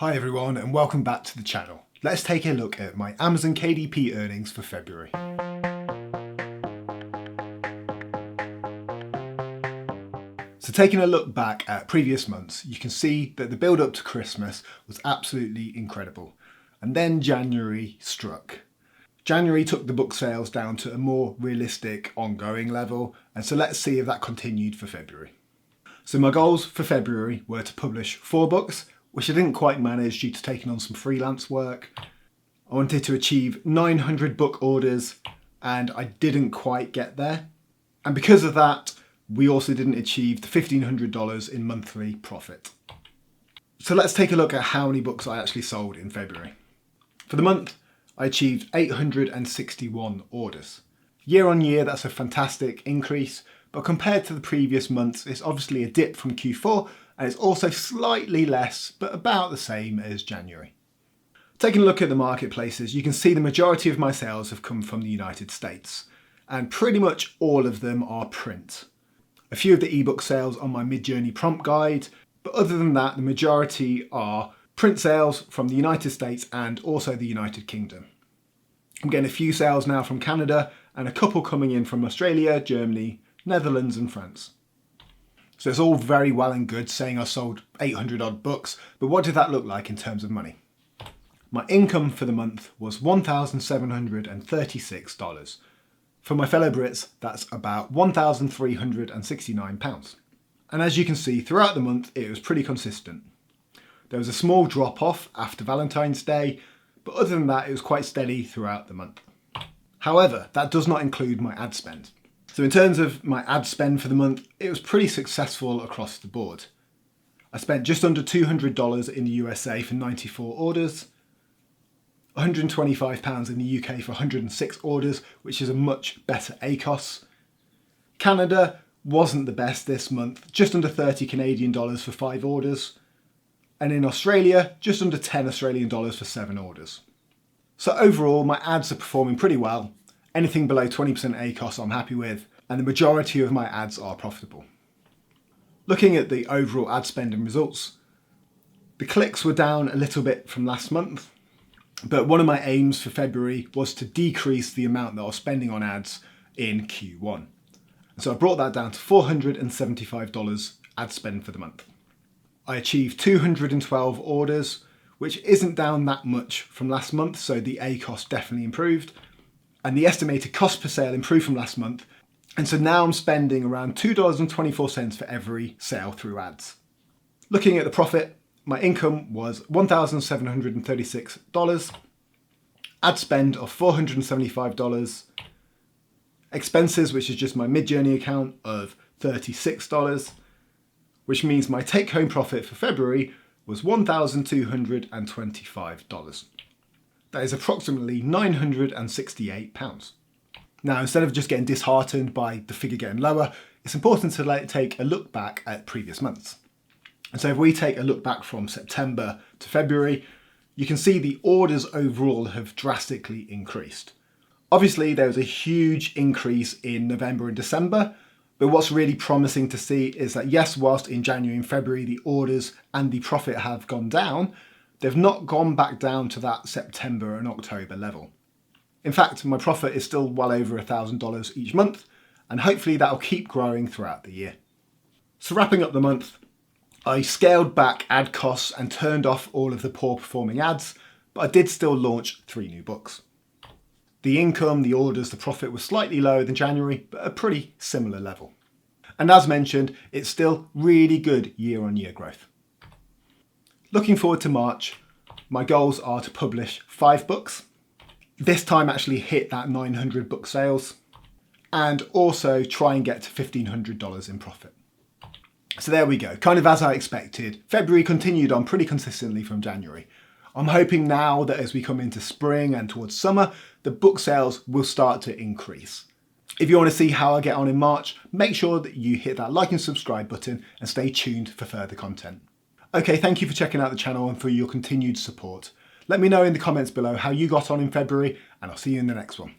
Hi everyone and welcome back to the channel. Let's take a look at my Amazon KDP earnings for February. So taking a look back at previous months, you can see that the build up to Christmas was absolutely incredible. And then January struck. January took the book sales down to a more realistic ongoing level, and so let's see if that continued for February. So my goals for February were to publish 4 books, which I didn't quite manage due to taking on some freelance work. I wanted to achieve 900 book orders and I didn't quite get there. And because of that, we also didn't achieve the $1,500 in monthly profit. So let's take a look at how many books I actually sold in February. For the month, I achieved 861 orders. Year on year, that's a fantastic increase, but compared to the previous months, it's obviously a dip from Q4, and it's also slightly less, but about the same as January. Taking a look at the marketplaces, you can see the majority of my sales have come from the United States, and pretty much all of them are print. A few of the ebook sales on my mid-journey prompt guide, but other than that, the majority are print sales from the United States and also the United Kingdom. I'm getting a few sales now from Canada and a couple coming in from Australia, Germany, Netherlands and France. So it's all very well and good saying I sold 800 odd books, but what did that look like in terms of money? My income for the month was $1,736. For my fellow Brits, that's about £1,369. And as you can see, throughout the month, it was pretty consistent. There was a small drop off after Valentine's Day, but other than that, it was quite steady throughout the month. However, that does not include my ad spend. So in terms of my ad spend for the month, it was pretty successful across the board. I spent just under $200 in the USA for 94 orders, £125 in the UK for 106 orders, which is a much better ACOS. Canada wasn't the best this month, just under 30 Canadian dollars for 5 orders. And in Australia, just under 10 Australian dollars for 7 orders. So overall, my ads are performing pretty well. Anything below 20% ACOS I'm happy with, and the majority of my ads are profitable. Looking at the overall ad spend and results, the clicks were down a little bit from last month, but one of my aims for February was to decrease the amount that I was spending on ads in Q1. So I brought that down to $475 ad spend for the month. I achieved 212 orders, which isn't down that much from last month, so the ACOS definitely improved. And the estimated cost per sale improved from last month. And so now I'm spending around $2.24 for every sale through ads. Looking at the profit, my income was $1,736, ad spend of $475, expenses, which is just my mid-journey account, of $36, which means my take-home profit for February was $1,225. That is approximately £968. Now, instead of just getting disheartened by the figure getting lower, it's important to take a look back at previous months. And so if we take a look back from September to February, you can see the orders overall have drastically increased. Obviously, there was a huge increase in November and December, but what's really promising to see is that yes, whilst in January and February the orders and the profit have gone down, they've not gone back down to that September and October level. In fact, my profit is still well over $1,000 each month, and hopefully that'll keep growing throughout the year. So wrapping up the month, I scaled back ad costs and turned off all of the poor performing ads, but I did still launch 3 new books. The income, the orders, the profit was slightly lower than January, but a pretty similar level. And as mentioned, it's still really good year-on-year growth. Looking forward to March, my goals are to publish 5 books, this time actually hit that 900 book sales, and also try and get to $1,500 in profit. So there we go, kind of as I expected. February continued on pretty consistently from January. I'm hoping now that as we come into spring and towards summer, the book sales will start to increase. If you want to see how I get on in March, make sure that you hit that like and subscribe button and stay tuned for further content. Okay, thank you for checking out the channel and for your continued support. Let me know in the comments below how you got on in February, and I'll see you in the next one.